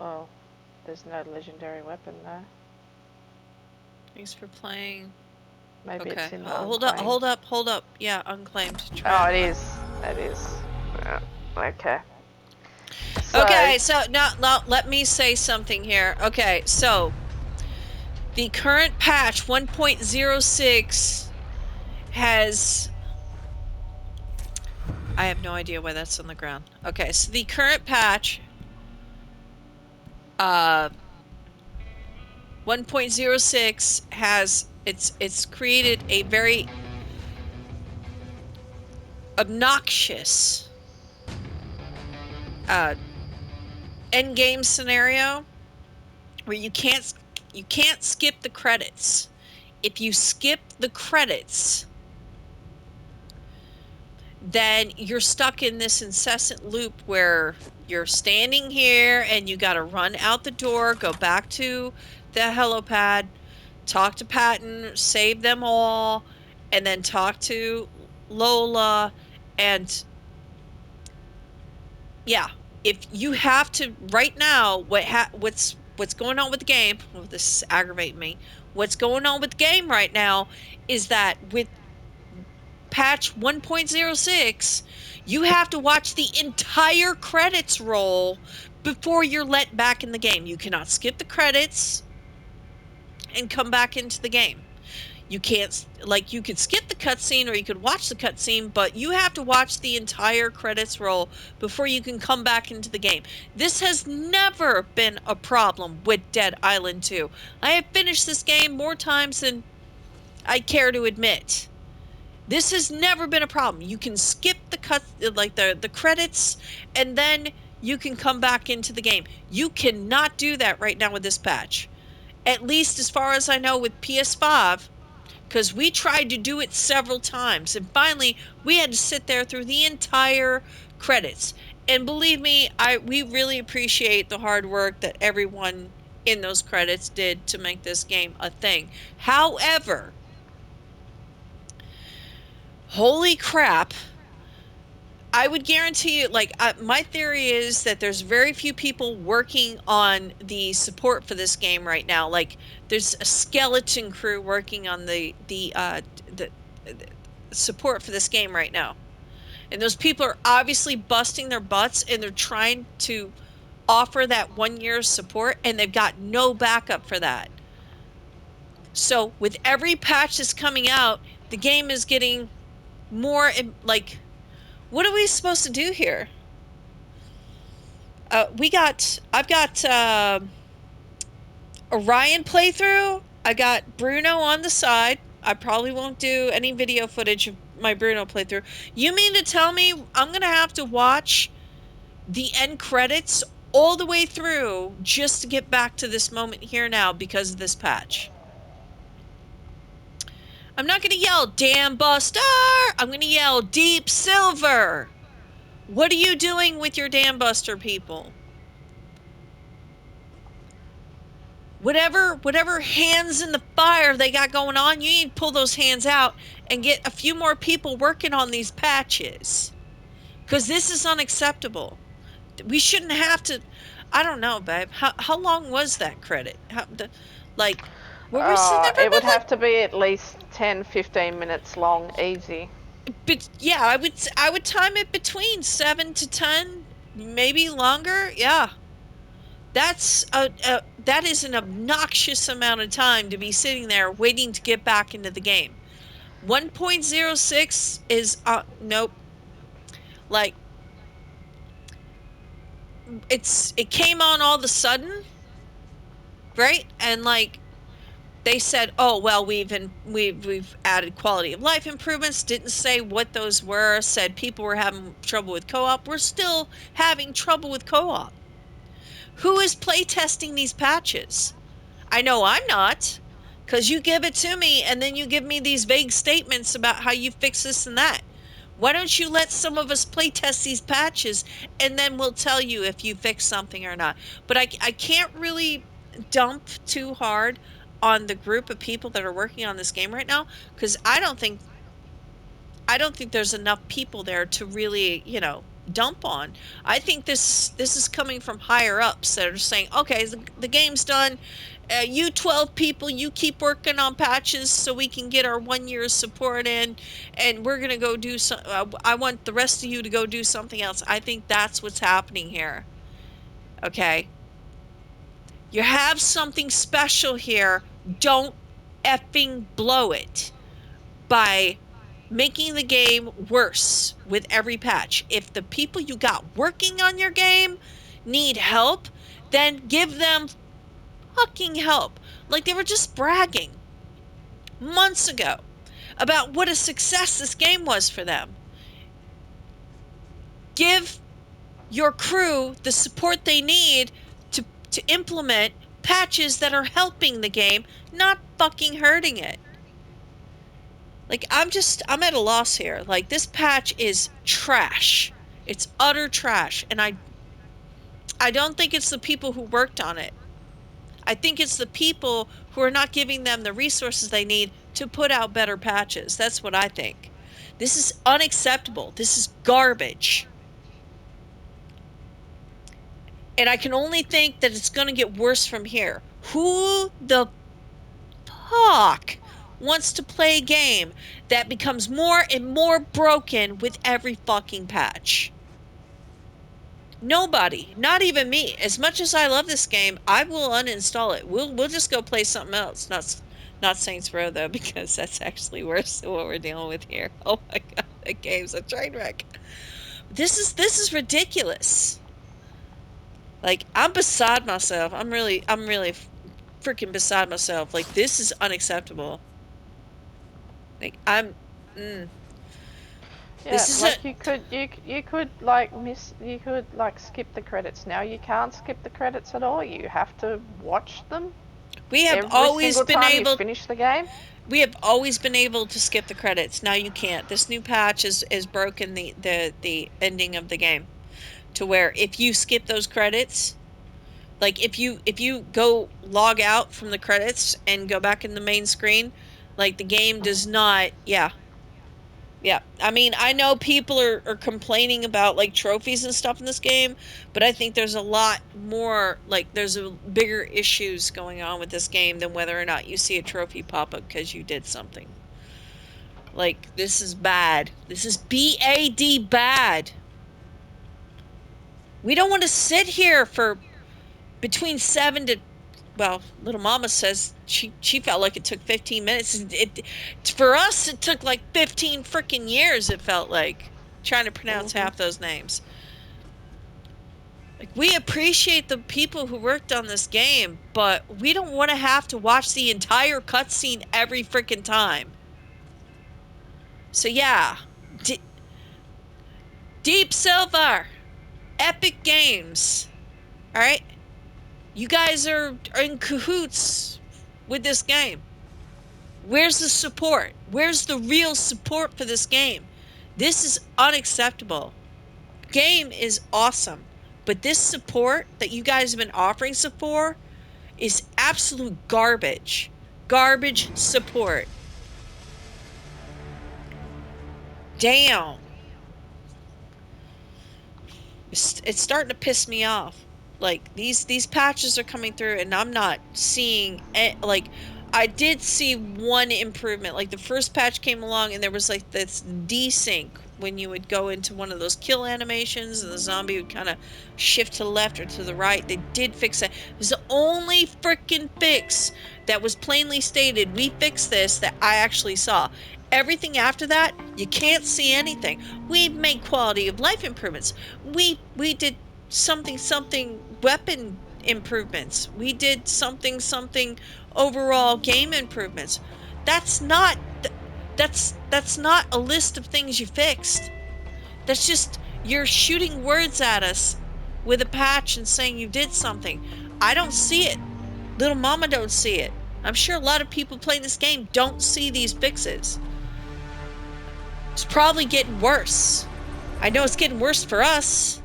oh. There's no legendary weapon there. Thanks for playing. Maybe Okay, it's in the hold up, unclaimed. hold up, hold up. Yeah, unclaimed. Oh, Trent. it is. It is. Okay. So, Okay, so now let me say something here. Okay, so the current patch 1.06 has. I have no idea why that's on the ground. Okay, so the current patch, uh, 1.06 has it's created a very obnoxious uh end game scenario where you can't skip the credits. If you skip the credits, then you're stuck in this incessant loop where you're standing here and you got to run out the door, go back to the helipad, talk to Patton, save them all, and then talk to Lola. And yeah, if you have to right now, what's going on with the game? Well, this is aggravating me. What's going on with the game right now is that with patch 1.06, you have to watch the entire credits roll before you're let back in the game. You cannot skip the credits and come back into the game. You can't, like, you could skip the cutscene or you could watch the cutscene, but you have to watch the entire credits roll before you can come back into the game. This has never been a problem with Dead Island 2. I have finished this game more times than I care to admit. This has never been a problem. You can skip the credits, and then you can come back into the game. You cannot do that right now with this patch. At least as far as I know with PS5, because we tried to do it several times, and finally we had to sit there through the entire credits. And believe me, we really appreciate the hard work that everyone in those credits did to make this game a thing. However, holy crap, I would guarantee you, like, my theory is that there's very few people working on the support for this game right now. Like, there's a skeleton crew working on the support for this game right now. And those people are obviously busting their butts and they're trying to offer that 1 year support, and they've got no backup for that. So, with every patch that's coming out, the game is getting more like, what are we supposed to do here? I've got Orion playthrough. I got Bruno on the side. I probably won't do any video footage of my Bruno playthrough. You mean to tell me I'm gonna have to watch the end credits all the way through just to get back to this moment here now because of this patch? I'm not gonna yell "Damn Buster!" I'm gonna yell "Deep Silver!" What are you doing with your Dam Buster people? Whatever hands in the fire they got going on, you need to pull those hands out and get a few more people working on these patches. Because this is unacceptable. We shouldn't have to. I don't know, babe. How long was that credit? Like, were we sitting there for it would like, have to be at least 10, 15 minutes long, easy. but yeah, I would time it between 7 to 10, maybe longer. Yeah, that is an obnoxious amount of time to be sitting there waiting to get back into the game. 1.06 is nope. Like, it came on all of a sudden, right? And like, they said, "Oh, well, we've added quality of life improvements." Didn't say what those were. Said people were having trouble with co-op. We're still having trouble with co-op. Who is playtesting these patches? I know I'm not, because you give it to me and then you give me these vague statements about how you fix this and that. Why don't you let some of us play test these patches, and then we'll tell you if you fix something or not. But I can't really dump too hard on the group of people that are working on this game right now, because I don't think there's enough people there to really, dump on. I think this is coming from higher ups that are saying, okay, the game's done. You 12 people, you keep working on patches so we can get our 1 year support in, and we're gonna go do some. I want the rest of you to go do something else. I think that's what's happening here. Okay, you have something special here. Don't effing blow it by making the game worse with every patch. If the people you got working on your game need help, then give them fucking help. Like they were just bragging months ago about what a success this game was for them. Give your crew the support they need to implement patches that are helping the game, not fucking hurting it. Like I'm at a loss here. Like this patch is trash. It's utter trash, and I don't think it's the people who worked on it. I think it's the people who are not giving them the resources they need to put out better patches. That's what I think. This is unacceptable. This is garbage. And I can only think that it's going to get worse from here. Who the fuck wants to play a game that becomes more and more broken with every fucking patch? Nobody, not even me. As much as I love this game, I will uninstall it. We'll just go play something else. Not Saints Row though, because that's actually worse than what we're dealing with here. Oh my god, that game's a train wreck. This is ridiculous. Like I'm beside myself. I'm really freaking beside myself. Like this is unacceptable. Like I'm Yeah, this is a like you could like miss you could like skip the credits. Now you can't skip the credits at all. You have to watch them we have every always single been time you able finish the game. we have always been able to skip the credits. Now you can't. This new patch is broken the ending of the game to where if you skip those credits, like if you go log out from the credits and go back in the main screen, like the game does not, yeah. Yeah. I mean, I know people are complaining about like trophies and stuff in this game, but I think there's a lot more, like there's a bigger issues going on with this game than whether or not you see a trophy pop up because you did something. Like this is bad. This is BAD bad. We don't want to sit here for between 7 to, well, little mama says she felt like it took 15 minutes. For us it took like 15 freaking years, it felt like, trying to pronounce Hmm. half those names. Like we appreciate the people who worked on this game, but we don't want to have to watch the entire cutscene every freaking time. So yeah, D- Deep Silver, Epic Games. All right, you guys are in cahoots with this game. Where's the support? Where's the real support for this game? This is unacceptable. Game is awesome, but this support that you guys have been offering support is absolute garbage. Garbage support. Damn. It's starting to piss me off. Like these patches are coming through and I'm not seeing it. Like I did see one improvement. Like the first patch came along and there was like this desync when you would go into one of those kill animations and the zombie would kind of shift to the left or to the right. They did fix that. It was the only freaking fix that was plainly stated. We fixed this that I actually saw. Everything after that, you can't see anything. We've made quality of life improvements. We did something weapon improvements. We did something overall game improvements. That's not that's not a list of things you fixed. That's just you're shooting words at us with a patch and saying you did something. I don't see it. Little mama don't see it. I'm sure a lot of people playing this game don't see these fixes. It's probably getting worse. I know it's getting worse for us.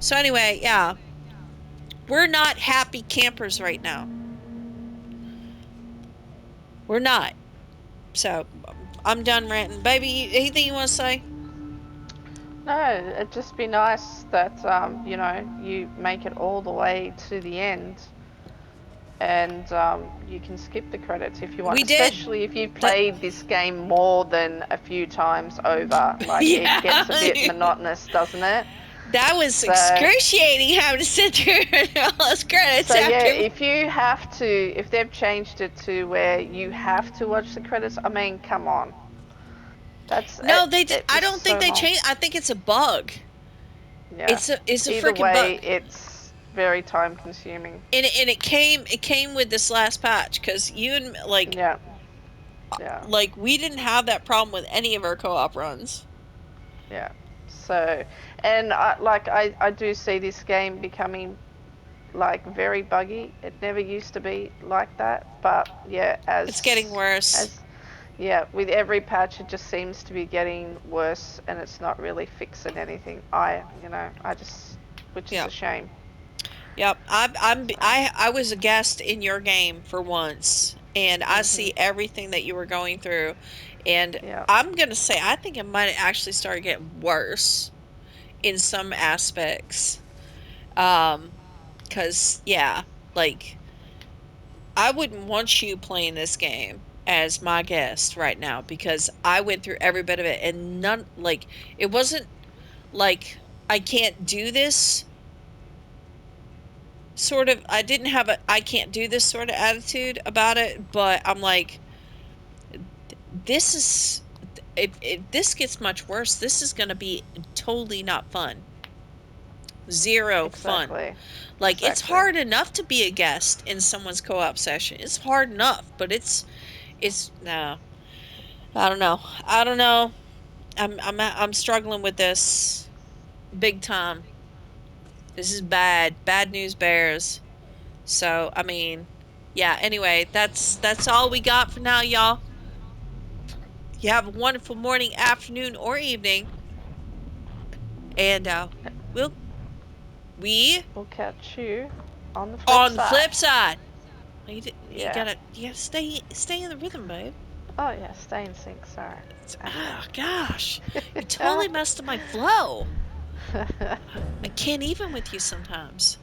So anyway, yeah, we're not happy campers right now. We're not. So I'm done ranting. Baby, anything you want to say? No, it'd just be nice that you make it all the way to the end, and you can skip the credits if you want, We did. especially if you've That played this game more than a few times over. Like, it yeah. gets a bit monotonous, doesn't it? That was So, excruciating having to sit through all those credits so yeah, after. if they've changed it to where you have to watch the credits, I mean, come on, that's No, it I was don't think so they long. changed. I think it's a bug. Yeah. It's a Either freaking way, bug. it's very time consuming. And it came with this last patch because you and Yeah, yeah, we didn't have that problem with any of our co-op runs. yeah. So, and I do see this game becoming like very buggy. It never used to be like that, but yeah, It's getting worse. with every patch, it just seems to be getting worse, and it's not really fixing anything. Which is a Yep. shame. Yep. So, I was a guest in your game for once, and I mhm, see everything that you were going through, and yeah, I'm gonna say I think it might actually start getting worse in some aspects. Um, 'Cause yeah, like I wouldn't want you playing this game as my guest right now because I went through every bit of it and none it wasn't like I can't do this sort of I didn't have a I can't do this sort of attitude about it, but I'm like this is if this gets much worse, this is going to be totally not fun. Zero fun. exactly, Like it's exactly. hard enough to be a guest in someone's co-op session. It's hard enough, but it's no. I don't know. I don't know. I'm struggling with this big time. This is bad. Bad news bears. So, I mean, yeah, anyway, that's all we got for now, y'all. You have a wonderful morning, afternoon, or evening, and we'll we We'll catch you on the flip on the side. flip side. Yeah. You gotta stay in the rhythm, babe. Oh yeah, stay in sync. Sorry. Okay. Oh gosh, you totally messed up my flow. Yeah. I can't even with you sometimes.